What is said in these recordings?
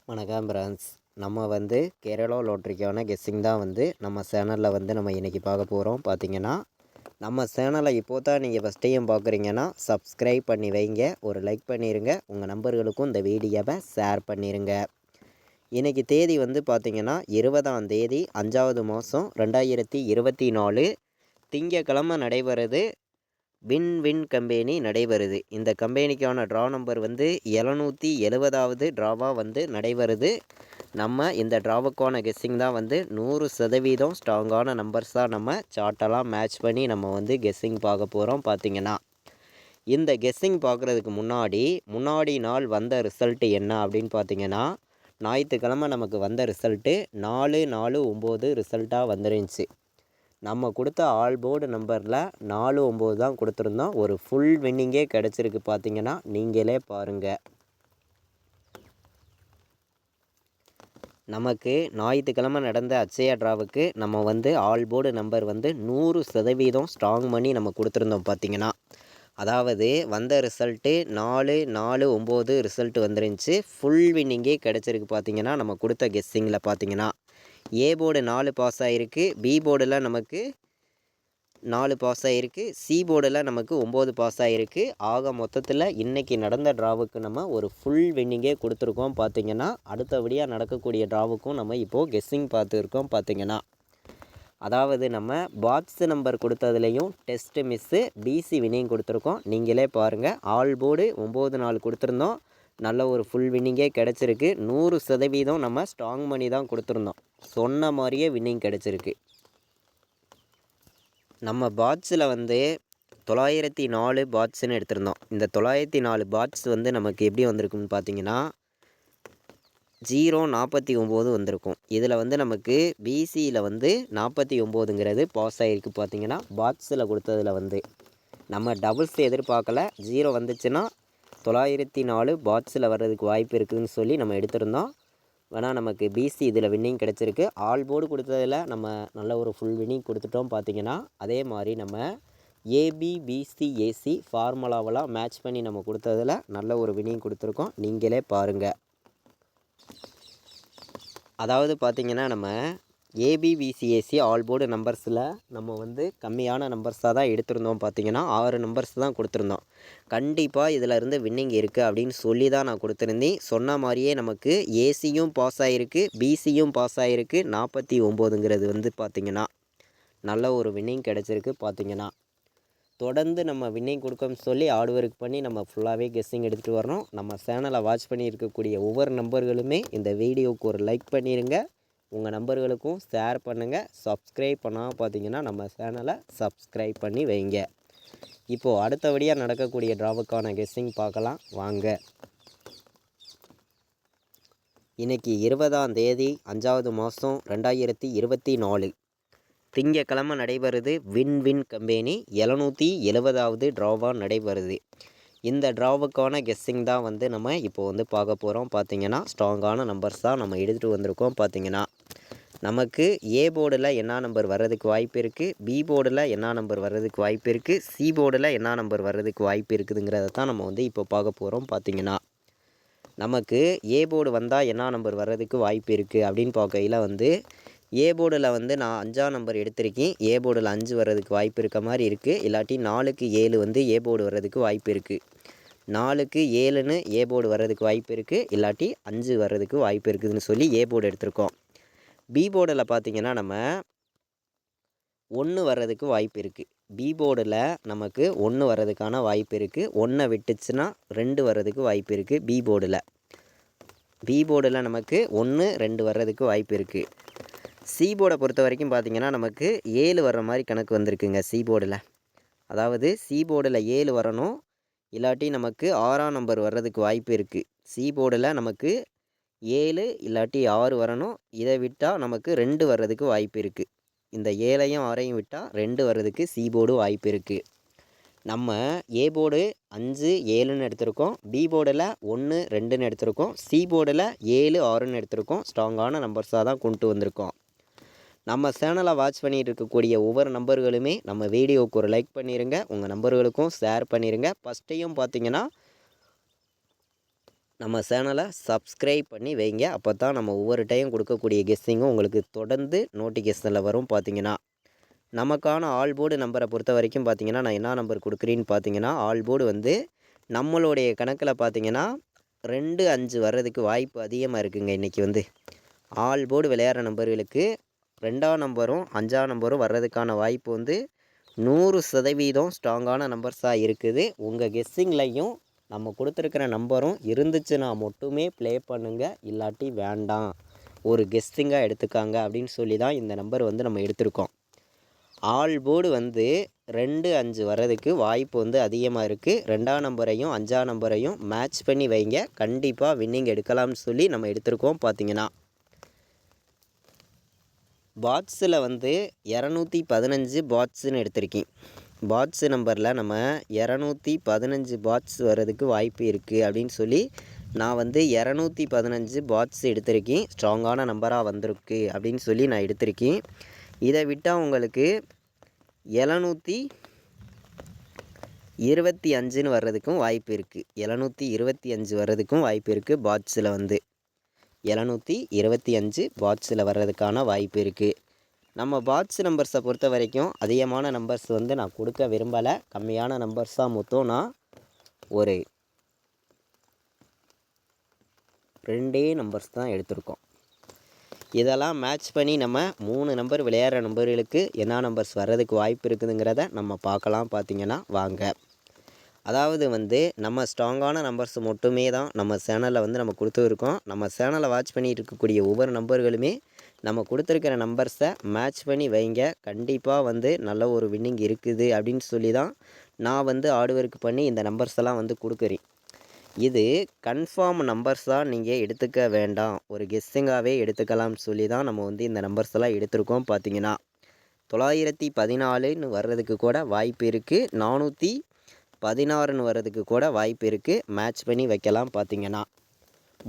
வணக்கம் ஃப்ரெண்ட்ஸ். நம்ம கேரளா லாட்ரிக்கான கெஸ்ஸிங் தான் நம்ம சேனலில் நம்ம இன்றைக்கி பார்க்க போகிறோம். பார்த்திங்கன்னா நம்ம சேனலை இப்போ தான் நீங்கள் ஃபஸ்ட் டைம் பார்க்குறீங்கன்னா சப்ஸ்கிரைப் பண்ணி வைங்க, ஒரு லைக் பண்ணிடுங்க, உங்கள் நம்பர்களுக்கும் இந்த வீடியோவை ஷேர் பண்ணிடுங்க. இன்றைக்கி தேதி பார்த்திங்கன்னா 20ஆம் தேதி 5வது மாதம் 2024 திங்கக்கிழமை நடைபெறுது. வின் கம்பெனி நடைபெறுது. இந்த கம்பெனிக்கான ட்ரா நம்பர் 770வது ட்ராவாக நடைபெறுது. நம்ம இந்த ட்ராவுக்கான கெஸ்ஸிங் தான் 100% ஸ்ட்ராங்கான நம்பர்ஸாக நம்ம சார்ட்டெல்லாம் மேட்ச் பண்ணி நம்ம கெஸ்ஸிங் பார்க்க போகிறோம். பார்த்திங்கன்னா இந்த கெஸ்ஸிங் பார்க்குறதுக்கு முன்னாடி நாள் வந்த ரிசல்ட்டு என்ன அப்படின்னு பார்த்திங்கன்னா, ஞாயிற்றுக்கிழமை நமக்கு வந்த ரிசல்ட்டு 449 ரிசல்ட்டாக வந்துருந்துச்சு. நம்ம கொடுத்த ஆல் போர்டு நம்பரில் 49 தான் கொடுத்துருந்தோம். ஒரு ஃபுல் வின்னிங்கே கிடச்சிருக்கு. பார்த்திங்கன்னா நீங்களே பாருங்கள். நமக்கு ஞாயிற்றுக்கிழமை நடந்த அட்சயா ட்ராவுக்கு நம்ம ஆல் போர்டு நம்பர் 100% ஸ்ட்ராங் பண்ணி நம்ம கொடுத்துருந்தோம். பார்த்திங்கன்னா அதாவது வந்த ரிசல்ட்டு 449 ரிசல்ட்டு வந்துருந்துச்சு. ஃபுல் வின்னிங்கே கிடச்சிருக்கு. பார்த்திங்கன்னா நம்ம கொடுத்த கெஸ்ஸிங்கில் பார்த்திங்கன்னா ஏ போர்டு 4 பாஸ் ஆகிருக்கு, பி போர்டில் நமக்கு 4 பாஸ் ஆகிருக்கு, சி போர்டில் நமக்கு 9 பாஸ் ஆகிருக்கு. ஆக மொத்தத்தில் இன்றைக்கி நடந்த ட்ராவுக்கு நம்ம ஒரு ஃபுல் வின்னிங்கே கொடுத்துருக்கோம். பார்த்திங்கன்னா அடுத்தபடியாக நடக்கக்கூடிய ட்ராவுக்கும் நம்ம இப்போது கெஸ்ஸிங் பார்த்துருக்கோம். பார்த்திங்கன்னா அதாவது நம்ம பாக்ஸ் நம்பர் கொடுத்ததுலேயும் டெஸ்ட்டு மிஸ்ஸு பிசி வின்னிங் கொடுத்துருக்கோம். நீங்களே பாருங்கள். ஆல் போர்டு 9 நாள் கொடுத்துருந்தோம். நல்ல ஒரு ஃபுல் வின்னிங்கே கிடச்சிருக்கு. 100% நம்ம ஸ்ட்ராங் பண்ணி தான் கொடுத்துருந்தோம். சொன்ன மாதிரியே வின்னிங் கிடச்சிருக்கு. நம்ம பாட்ஸில் 904 பாட்ஸ்ன்னு எடுத்திருந்தோம். இந்த 904 பாட்ஸ் நமக்கு எப்படி வந்திருக்குன்னு பார்த்தீங்கன்னா 049 வந்திருக்கும். இதில் நமக்கு பிசியில் 49ங்கிறது பாஸ் ஆகிருக்கு. பார்த்திங்கன்னா பாட்ஸில் கொடுத்ததில் நம்ம டபுள்ஸ் எதிர்பார்க்கல. 0 வந்துச்சுன்னா 904 பாட்ஸில் வர்றதுக்கு வாய்ப்பு இருக்குதுன்னு சொல்லி நம்ம எடுத்திருந்தோம். வேணால் நமக்கு பிசி இதில் வின்னிங் கிடச்சிருக்கு. ஆல் போர்டு கொடுத்ததில் நம்ம நல்ல ஒரு ஃபுல் வின்னிங் கொடுத்துட்டோம். பார்த்திங்கன்னா அதே மாதிரி நம்ம ஏபிபிசிஏசி ஃபார்முலாவெல்லாம் மேட்ச் பண்ணி நம்ம கொடுத்ததில் நல்ல ஒரு வின்னிங் கொடுத்துருக்கோம். நீங்களே பாருங்கள். அதாவது பார்த்திங்கன்னா நம்ம ஏபிபிசிஏசி ஆல் போர்டு நம்பர்ஸில் நம்ம கம்மியான நம்பர்ஸாக தான் எடுத்திருந்தோம். பார்த்திங்கன்னா 6 நம்பர்ஸ் தான் கொடுத்துருந்தோம். கண்டிப்பாக இதில் இருந்து வின்னிங் இருக்குது அப்படின்னு சொல்லி தான் நான் கொடுத்துருந்தேன். சொன்ன மாதிரியே நமக்கு ஏசியும் பாஸ் ஆகிருக்கு, பிசியும் பாஸ் ஆகிருக்கு. 49ங்கிறது பார்த்திங்கன்னா நல்ல ஒரு வின்னிங் கிடச்சிருக்கு. பார்த்திங்கன்னா தொடர்ந்து நம்ம வின்னிங் கொடுக்கணும்னு சொல்லி ஹார்ட் ஒர்க் பண்ணி நம்ம ஃபுல்லாகவே கெஸ்ஸிங் எடுத்துகிட்டு வரணும். நம்ம சேனலை வாட்ச் பண்ணி இருக்கக்கூடிய ஒவ்வொரு நம்பர்களுமே இந்த வீடியோவுக்கு ஒரு லைக் பண்ணிடுங்க, உங்கள் நம்பர்களுக்கும் ஷேர் பண்ணுங்கள். சப்ஸ்கிரைப் பண்ணால் பார்த்திங்கன்னா நம்ம சேனலை சப்ஸ்கிரைப் பண்ணி வைங்க. இப்போது அடுத்தபடியாக நடக்கக்கூடிய ட்ராவுக்கான கெஸ்ஸிங் பார்க்கலாம் வாங்க. இன்றைக்கி 20ஆம் தேதி 5வது மாதம் 2024 திங்கக்கிழமை நடைபெறுது. வின் கம்பெனி 770வது ட்ராவாக நடைபெறுது. இந்த ட்ராவுக்கான கெஸ்ஸிங் தான் நம்ம இப்போ பார்க்க போகிறோம். பார்த்திங்கன்னா ஸ்ட்ராங்கான நம்பர்ஸ் தான் நம்ம எடுத்துகிட்டு வந்திருக்கோம். பார்த்திங்கன்னா நமக்கு ஏ போர்டில் என்ன நம்பர் வர்றதுக்கு வாய்ப்பு இருக்குது, பி போர்டில் என்ன நம்பர் வர்றதுக்கு வாய்ப்பு இருக்குது, சி போர்டில் என்ன நம்பர் வர்றதுக்கு வாய்ப்பு இருக்குதுங்கிறத தான் நம்ம இப்போ பார்க்க போகிறோம். பார்த்திங்கன்னா நமக்கு ஏ போர்டு வந்தால் என்ன நம்பர் வர்றதுக்கு வாய்ப்பு இருக்குது அப்படின்னு பார்க்கையில் ஏ போர்டில் நான் 5ஆம் நம்பர் எடுத்திருக்கேன். ஏ போர்டில் 5 வர்றதுக்கு வாய்ப்பு இருக்க மாதிரி இருக்குது. இல்லாட்டி 4க்கு 7 ஏ போர்டு வர்றதுக்கு வாய்ப்பு இருக்குது. 4க்கு 7ன்னு ஏ போர்டு வர்றதுக்கு வாய்ப்பு இருக்குது. இல்லாட்டி 5 வர்றதுக்கு வாய்ப்பு இருக்குதுன்னு சொல்லி ஏ போர்டு எடுத்திருக்கோம். பி போர்டில் பார்த்திங்கன்னா நம்ம 1 வர்றதுக்கு வாய்ப்பு இருக்குது. பி போர்டில் நமக்கு 1 வர்றதுக்கான வாய்ப்பு இருக்குது. 1 விட்டுச்சுன்னா 2 வர்றதுக்கு வாய்ப்பு இருக்குது. பி போர்டில் நமக்கு 1 2 வர்றதுக்கு வாய்ப்பு இருக்குது. சி போர்டை பொறுத்த வரைக்கும் பார்த்திங்கன்னா நமக்கு 7 வர்ற மாதிரி கணக்கு வந்திருக்குங்க. சி போர்டில் அதாவது சி போர்டில் 7 வரணும். இல்லாட்டி நமக்கு 6ஆம் நம்பர் வர்றதுக்கு வாய்ப்பு இருக்குது. சி போர்டில் நமக்கு 7 இல்லாட்டி 6 வரணும். இதை விட்டால் நமக்கு 2 வர்றதுக்கு வாய்ப்பு இருக்குது. இந்த 7ஐயும் 6ஐயும் விட்டால் 2 வர்றதுக்கு சி போர்டு வாய்ப்பு இருக்குது. நம்ம ஏ போர்டு 5 7ன்னு எடுத்திருக்கோம். பி போர்டில் 1 2ன்னு எடுத்திருக்கோம். சி போர்டில் 7 6ன்னு எடுத்திருக்கோம். ஸ்ட்ராங்கான நம்பர்ஸாக தான் கொண்டு வந்திருக்கோம். நம்ம சேனலை வாட்ச் பண்ணிகிட்டு இருக்கக்கூடிய ஒவ்வொரு நம்பர்களுமே நம்ம வீடியோவுக்கு ஒரு லைக் பண்ணிடுங்க, உங்கள் நம்பர்களுக்கும் ஷேர் பண்ணிடுங்க. ஃபஸ்ட்டையும் பார்த்திங்கன்னா நம்ம சேனலை சப்ஸ்கிரைப் பண்ணி வைங்க. அப்போ தான் நம்ம ஒவ்வொரு டைம் கொடுக்கக்கூடிய கெஸ்ஸிங்கும் உங்களுக்கு தொடர்ந்து நோட்டிஃபிகேஷனில் வரும். பார்த்தீங்கன்னா நமக்கான ஆல் போர்டு நம்பரை பொறுத்த வரைக்கும் பார்த்தீங்கன்னா நான் என்ன நம்பர் கொடுக்குறேன்னு பார்த்தீங்கன்னா, ஆல் போர்டு வந்து நம்மளுடைய கணக்கில் பார்த்தீங்கன்னா 2, 5 வர்றதுக்கு வாய்ப்பு அதிகமாக இருக்குங்க. இன்றைக்கி வந்து ஆல் போர்டு விளையாடுற நம்பர்களுக்கு 2ஆம் நம்பரும் 5ஆம் நம்பரும் வர்றதுக்கான வாய்ப்பு வந்து 100% ஸ்ட்ராங்கான நம்பர்ஸாக இருக்குது. உங்கள் கெஸ்ஸிங்லையும் நம்ம கொடுத்துருக்கிற நம்பரும் இருந்துச்சுன்னா மட்டுமே ப்ளே பண்ணுங்கள், இல்லாட்டி வேண்டாம், ஒரு கெஸ்ஸிங்காக எடுத்துக்காங்க அப்படின்னு சொல்லி தான் இந்த நம்பர் வந்து நம்ம எடுத்திருக்கோம். ஆல் போர்டு வந்து 2, 5 வர்றதுக்கு வாய்ப்பு வந்து அதிகமாக இருக்குது. 2ஆம் நம்பரையும் 5ஆம் நம்பரையும் மேட்ச் பண்ணி வைங்க, கண்டிப்பாக வின்னிங் எடுக்கலாம்னு சொல்லி நம்ம எடுத்திருக்கோம். பார்த்தீங்கன்னா பாட்ஸில் வந்து 215 பாட்ஸுன்னு எடுத்திருக்கேன். பாட்ஸு நம்பரில் நம்ம 215 பாட்ஸ் வர்றதுக்கு வாய்ப்பு இருக்குது அப்படின்னு சொல்லி நான் வந்து 215 பாட்ஸ் எடுத்திருக்கேன். ஸ்ட்ராங்கான நம்பராக வந்திருக்கு அப்படின்னு சொல்லி நான் எடுத்திருக்கேன். இதை விட்டால் உங்களுக்கு 725ன்னு வர்றதுக்கும் வாய்ப்பு இருக்குது. 725 வர்றதுக்கும் வாய்ப்பு இருக்குது. பாட்ஸில் வந்து 725 பாட்ஸில் வர்றதுக்கான வாய்ப்பு இருக்குது. நம்ம பாட்ஸ் நம்பர்ஸை பொறுத்த வரைக்கும் அதிகமான நம்பர்ஸ் வந்து நான் கொடுக்க விரும்பலை. கம்மியான நம்பர்ஸாக மொத்தம் நான் ஒரு 2 நம்பர்ஸ் தான் எடுத்திருக்கோம். இதெல்லாம் மேட்ச் பண்ணி நம்ம 3 நம்பர் விளையாடுற நம்பர்களுக்கு என்ன நம்பர்ஸ் வர்றதுக்கு வாய்ப்பு இருக்குதுங்கிறத நம்ம பார்க்கலாம். பார்த்திங்கன்னா வாங்க. அதாவது வந்து நம்ம ஸ்ட்ராங்கான நம்பர்ஸ் மட்டுமே தான் நம்ம சேனலில் வந்து நம்ம கொடுத்துருக்கோம். நம்ம சேனலை வாட்ச் பண்ணிகிட்டு இருக்கக்கூடிய ஒவ்வொரு நம்பர்களுமே நம்ம கொடுத்துருக்கிற நம்பர்ஸை மேட்ச் பண்ணி வைங்க, கண்டிப்பாக வந்து நல்ல ஒரு வின்னிங் இருக்குது அப்படின்னு சொல்லி தான் நான் வந்து ஹார்ட் ஒர்க் பண்ணி இந்த நம்பர்ஸ் எல்லாம் வந்து கொடுக்குறேன். இது கன்ஃபார்ம் நம்பர்ஸாக நீங்கள் எடுத்துக்க வேண்டாம், ஒரு கெஸ்ஸிங்காகவே எடுத்துக்கலாம்னு சொல்லி தான் நம்ம வந்து இந்த நம்பர்ஸ் எல்லாம் எடுத்திருக்கோம். பார்த்தீங்கன்னா 914ன்னு வர்றதுக்கு கூட வாய்ப்பு இருக்குது, 416ன்னு வர்றதுக்கு கூட வாய்ப்பு இருக்குது. மேட்ச் பண்ணி வைக்கலாம். பார்த்தீங்கன்னா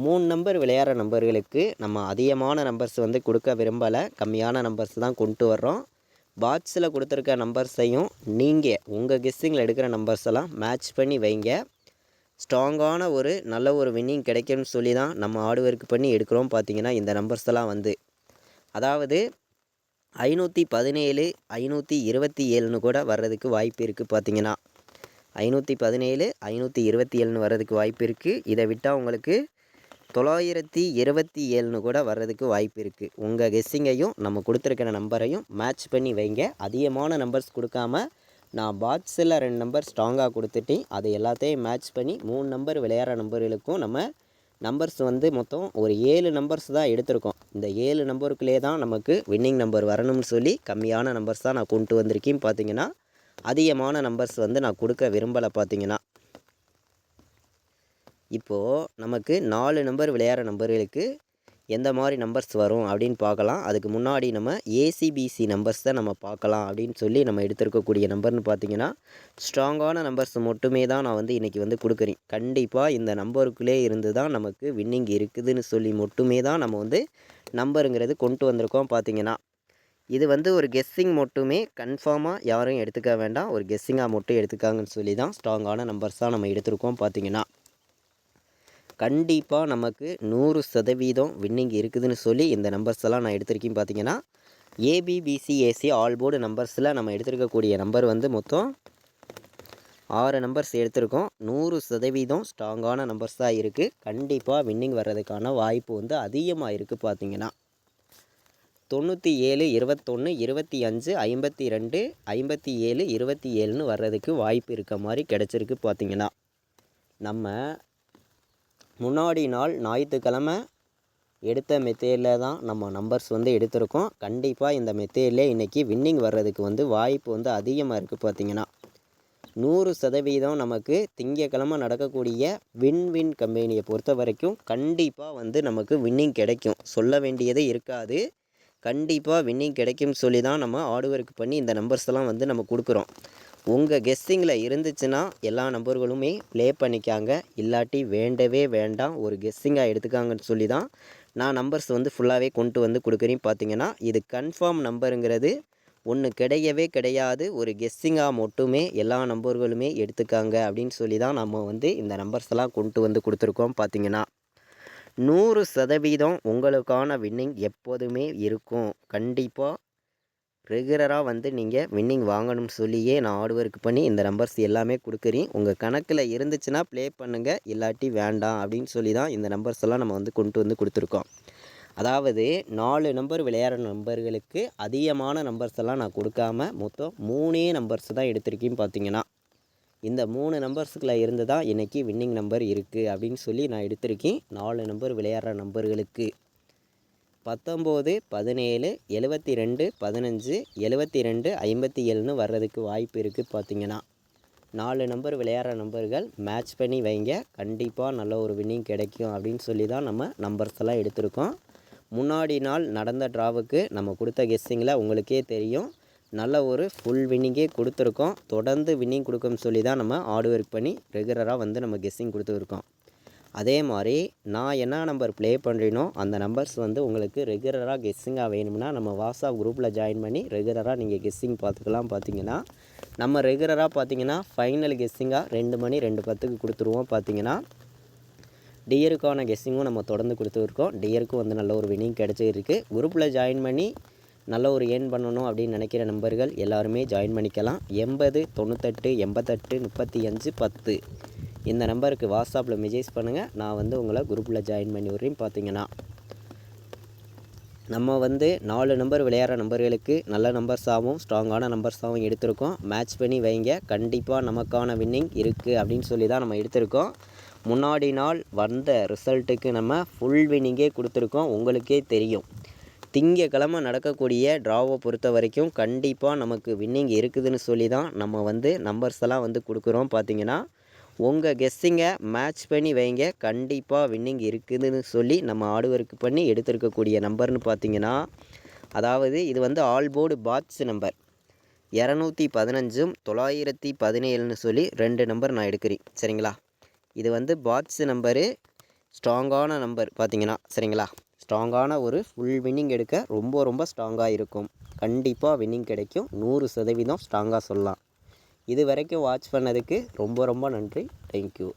3 நம்பர் விளையாடுற நம்பர்களுக்கு நம்ம அதிகமான நம்பர்ஸ் வந்து கொடுக்க விரும்பலை, கம்மியான நம்பர்ஸ் தான் கொண்டு வர்றோம். பாட்ஸில் கொடுத்துருக்க நம்பர்ஸையும் நீங்கள் உங்கள் கெஸ்ஸிங்கில் எடுக்கிற நம்பர்ஸ் எல்லாம் மேட்ச் பண்ணி வைங்க, ஸ்ட்ராங்கான ஒரு நல்ல ஒரு வின்னிங் கிடைக்கும்னு சொல்லி தான் நம்ம ஹார்ட் ஒர்க் பண்ணி எடுக்கிறோம். பார்த்தீங்கன்னா இந்த நம்பர்ஸ் எல்லாம் வந்து அதாவது 517, 527ன்னு கூட வர்றதுக்கு வாய்ப்பு இருக்குது. பார்த்தீங்கன்னா 517, 527ன்னு வர்றதுக்கு வாய்ப்பு இருக்குது. இதை விட்டால் உங்களுக்கு 927ன்னு கூட வர்றதுக்கு வாய்ப்பு இருக்குது. உங்கள் கெஸ்ஸிங்கையும் நம்ம கொடுத்துருக்கிற நம்பரையும் மேட்ச் பண்ணி வைங்க. அதிகமான நம்பர்ஸ் கொடுக்காம நான் பாட்ஸில் 2 நம்பர் ஸ்ட்ராங்காக கொடுத்துட்டேன். அது எல்லாத்தையும் மேட்ச் பண்ணி 3 நம்பர் விளையாடுற நம்பர்களுக்கும் நம்ம நம்பர்ஸ் வந்து மொத்தம் ஒரு 7 நம்பர்ஸ் தான் எடுத்திருக்கோம். இந்த 7 நம்பருக்குள்ளே தான் நமக்கு வின்னிங் நம்பர் வரணும்னு சொல்லி கம்மியான நம்பர்ஸ் தான் நான் கொண்டு வந்திருக்கேன். பார்த்தீங்கன்னா அதிகமான நம்பர்ஸ் வந்து நான் கொடுக்க விரும்பலை. பார்த்தீங்கன்னா இப்போது நமக்கு 4 நம்பர் விளையாடுற நம்பர்களுக்கு எந்த மாதிரி நம்பர்ஸ் வரும் அப்படின்னு பார்க்கலாம். அதுக்கு முன்னாடி நம்ம ஏசிபிசி நம்பர்ஸ் தான் நம்ம பார்க்கலாம் அப்படின்னு சொல்லி நம்ம எடுத்திருக்கக்கூடிய நம்பர்னு பார்த்தீங்கன்னா ஸ்ட்ராங்கான நம்பர்ஸ் மட்டுமே தான் நான் வந்து இன்றைக்கி வந்து கொடுக்குறேன். கண்டிப்பாக இந்த நம்பருக்குள்ளே இருந்து தான் நமக்கு வின்னிங் இருக்குதுன்னு சொல்லி மட்டுமே தான் நம்ம வந்து நம்பருங்கிறது கொண்டு வந்திருக்கோம். பார்த்தீங்கன்னா இது வந்து ஒரு கெஸ்ஸிங் மட்டுமே, கன்ஃபார்மாக யாரும் எடுத்துக்க வேண்டாம், ஒரு கெஸ்ஸிங்காக மட்டும் எடுத்துக்காங்கன்னு சொல்லி தான் ஸ்ட்ராங்கான நம்பர்ஸாக நம்ம எடுத்திருக்கோம். பார்த்தீங்கன்னா கண்டிப்பாக நமக்கு 100% வின்னிங் இருக்குதுன்னு சொல்லி இந்த நம்பர்ஸ் எல்லாம் நான் எடுத்திருக்கேன். பார்த்தீங்கன்னா ஏபிபிசிஏசி ஆல் போர்டு நம்பர்ஸில் நம்ம எடுத்திருக்கக்கூடிய நம்பர் வந்து மொத்தம் 6 நம்பர்ஸ் எடுத்திருக்கோம். 100% ஸ்ட்ராங்கான நம்பர்ஸாக இருக்குது. கண்டிப்பாக வின்னிங் வர்றதுக்கான வாய்ப்பு வந்து அதிகமாக இருக்குது. பார்த்தீங்கன்னா 97, 21, 25, 52, 57, 27ன்னு வர்றதுக்கு வாய்ப்பு இருக்க மாதிரி கிடச்சிருக்கு. பார்த்தீங்கன்னா நம்ம முன்னாடி நாள் ஞாயிற்றுக்கிழமை எடுத்த மெத்தேடில் தான் நம்ம நம்பர்ஸ் வந்து எடுத்திருக்கோம். கண்டிப்பாக இந்த மெத்தேடில் இன்றைக்கி வின்னிங் வர்றதுக்கு வந்து வாய்ப்பு வந்து அதிகமாக இருக்குது. பார்த்திங்கன்னா 100% நமக்கு திங்கக்கிழமை நடக்கக்கூடிய வின் கம்பெனியை பொறுத்த வரைக்கும் கண்டிப்பாக வந்து நமக்கு வின்னிங் கிடைக்கும், சொல்ல வேண்டியதே இருக்காது. கண்டிப்பாக வின்னிங் கிடைக்கும்னு சொல்லி தான் நம்ம ஹார்ட் ஒர்க் பண்ணி இந்த நம்பர்ஸ் எல்லாம் வந்து நம்ம கொடுக்குறோம். உங்கள் கெஸ்ஸிங்கில் இருந்துச்சுன்னா எல்லா நம்பர்களுமே ப்ளே பண்ணிக்காங்க, இல்லாட்டி வேண்டவே வேண்டாம், ஒரு கெஸ்ஸிங்காக எடுத்துக்காங்கன்னு சொல்லி தான் நான் நம்பர்ஸ் வந்து ஃபுல்லாகவே கொண்டு வந்து கொடுக்குறேன். பார்த்தீங்கன்னா இது கன்ஃபார்ம் நம்பருங்கிறது ஒன்று கிடையவே கிடையாது, ஒரு கெஸ்ஸிங்காக மட்டுமே எல்லா நம்பர்களுமே எடுத்துக்காங்க அப்படின்னு சொல்லி தான் நம்ம வந்து இந்த நம்பர்ஸ் எல்லாம் கொண்டு வந்து கொடுத்துருக்கோம். பார்த்தீங்கன்னா 100% உங்களுக்கான வின்னிங் எப்போதுமே இருக்கும். கண்டிப்பாக ரெகுலராக வந்து நீங்கள் வின்னிங் வாங்கணும்னு சொல்லியே நான் ஹார்ட் ஒர்க் பண்ணி இந்த நம்பர்ஸ் எல்லாமே கொடுக்குறேன். உங்கள் கணக்கில் இருந்துச்சுன்னா ப்ளே பண்ணுங்கள், இல்லாட்டி வேண்டாம் அப்படின்னு சொல்லி தான் இந்த நம்பர்ஸ் எல்லாம் நம்ம வந்து கொண்டு வந்து கொடுத்துருக்கோம். அதாவது 4 நம்பர் விளையாடுற நம்பர்களுக்கு அதிகமான நம்பர்ஸ் எல்லாம் நான் கொடுக்காம மொத்தம் 3 நம்பர்ஸ் தான் எடுத்திருக்கேன். பார்த்தீங்கன்னா இந்த 3 நம்பர்ஸுக்குள்ளே இருந்து தான் இன்றைக்கி வின்னிங் நம்பர் இருக்குது அப்படின்னு சொல்லி நான் எடுத்திருக்கேன். 4 நம்பர் விளையாடுற நம்பர்களுக்கு 19, 17, 72, 15, 72, 57ன்னு வர்றதுக்கு வாய்ப்பு இருக்குது. பார்த்தீங்கன்னா 4 நம்பர் விளையாடுற நம்பர்கள் மேட்ச் பண்ணி வைங்க, கண்டிப்பாக நல்ல ஒரு வின்னிங் கிடைக்கும் அப்படின்னு சொல்லி தான் நம்ம நம்பர்ஸ் எல்லாம் எடுத்திருக்கோம். முன்னாடி நாள் நடந்த ட்ராவுக்கு நம்ம கொடுத்த கெஸ்ஸிங்கில் உங்களுக்கே தெரியும், நல்ல ஒரு ஃபுல் வின்னிங்கே கொடுத்துருக்கோம். தொடர்ந்து வின்னிங் கொடுக்கும்னு சொல்லி தான் நம்ம ஹார்ட் ஒர்க் பண்ணி ரெகுலராக வந்து நம்ம கெஸ்ஸிங் கொடுத்துருக்கோம். அதே மாதிரி நான் என்ன நம்பர் ப்ளே பண்ணுறேனோ அந்த நம்பர்ஸ் வந்து உங்களுக்கு ரெகுலராக கெஸ்ஸிங்காக வேணும்னா நம்ம வாட்ஸ்அப் குரூப்பில் ஜாயின் பண்ணி ரெகுலராக நீங்கள் கெஸ்ஸிங் பார்த்துக்கலாம். பார்த்தீங்கன்னா நம்ம ரெகுலராக பார்த்தீங்கன்னா ஃபைனல் கெஸ்ஸிங்காக 2 மணி 2:10க்கு கொடுத்துருவோம். பார்த்தீங்கன்னா டியருக்கான கெஸ்ஸிங்கும் நம்ம தொடர்ந்து கொடுத்துருக்கோம். டியருக்கும் வந்து நல்ல ஒரு வின்னிங் கிடச்சிருக்கு. குரூப்பில் ஜாயின் பண்ணி நல்ல ஒரு ஏர்ன் பண்ணணும் அப்படின்னு நினைக்கிற நம்பர்கள் எல்லாருமே ஜாயின் பண்ணிக்கலாம். 80, 98, 88, 35, 10 இந்த நம்பருக்கு வாட்ஸ்அப்பில் மெசேஜ் பண்ணுங்கள். நான் வந்து உங்களை குரூப்பில் ஜாயின் பண்ணி விட்றேன். பார்த்தீங்கன்னா நம்ம வந்து 4 நம்பர் விளையாடுற நம்பர்களுக்கு நல்ல நம்பர்ஸாகவும் ஸ்ட்ராங்கான நம்பர்ஸாகவும் எடுத்திருக்கோம். மேட்ச் பண்ணி வைங்க, கண்டிப்பாக நமக்கான வின்னிங் இருக்குது அப்படின்னு சொல்லி தான் நம்ம எடுத்திருக்கோம். முன்னாடி நாள் வந்த ரிசல்ட்டுக்கு நம்ம ஃபுல் வின்னிங்கே கொடுத்துருக்கோம். உங்களுக்கே தெரியும், திங்கக்கிழமை நடக்கக்கூடிய ட்ராவை பொறுத்த வரைக்கும் கண்டிப்பாக நமக்கு வின்னிங் இருக்குதுன்னு சொல்லி தான் நம்ம வந்து நம்பர்ஸ் எல்லாம் வந்து கொடுக்குறோம். பார்த்தீங்கன்னா உங்கள் கெஸ்ஸிங்கை மேட்ச் பண்ணி வைங்க, கண்டிப்பாக வின்னிங் இருக்குதுன்னு சொல்லி நம்ம ஹார்ட் ஒர்க் பண்ணி எடுத்திருக்கக்கூடிய நம்பர்னு பார்த்தீங்கன்னா, அதாவது இது வந்து ஆல் போர்டு பாட்ஸ் நம்பர் 215, 917ன்னு சொல்லி 2 நம்பர் நான் எடுக்கிறேன். சரிங்களா, இது வந்து பாட்ஸ் நம்பரு, ஸ்ட்ராங்கான நம்பர். பார்த்தீங்கன்னா சரிங்களா, ஸ்ட்ராங்கான ஒரு ஃபுல் வின்னிங் எடுக்க ரொம்ப ரொம்ப ஸ்ட்ராங்காக இருக்கும். கண்டிப்பாக வின்னிங் கிடைக்கும், 100% ஸ்ட்ராங்காக சொல்லலாம். இது வரைக்கும் வாட்ச் பண்ணதுக்கு ரொம்ப ரொம்ப நன்றி. தேங்க்யூ.